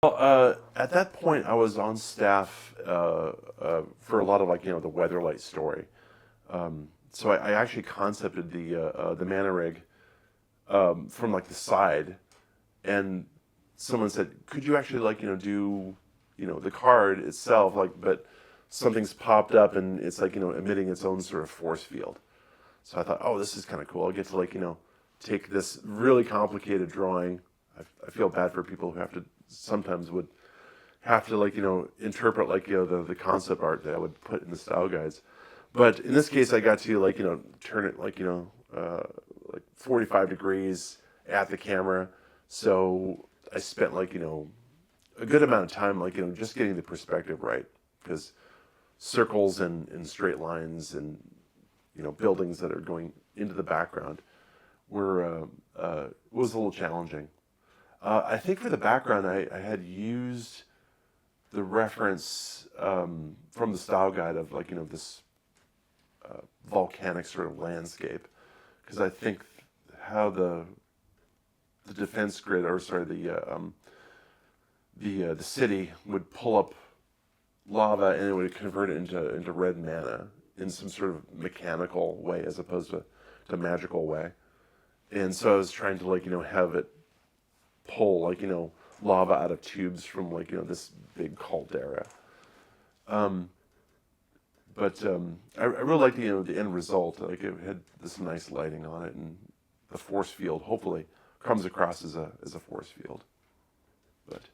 Well, at that point, I was on staff for a lot of the Weatherlight story. So I actually concepted the mana rig from like the side, and someone said, "Could you actually do the card itself but something's popped up and it's emitting its own sort of force field." So I thought, oh, this is kind of cool. I'll get to take this really complicated drawing. I feel bad for people who sometimes would have to interpret the concept art that I would put in the style guides. But in this case, I got to turn it 45 degrees at the camera. So I spent a good amount of time just getting the perspective right, because circles and straight lines and buildings that are going into the background was a little challenging. I think for the background, I had used the reference from the style guide of this volcanic sort of landscape, because I think how the defense grid, or sorry, the city would pull up lava and it would convert it into red mana in some sort of mechanical way as opposed to magical way. And so I was trying to have it pull lava out of tubes from this big caldera. But I really like the end result. Like, it had this nice lighting on it, and the force field hopefully comes across as a force field. But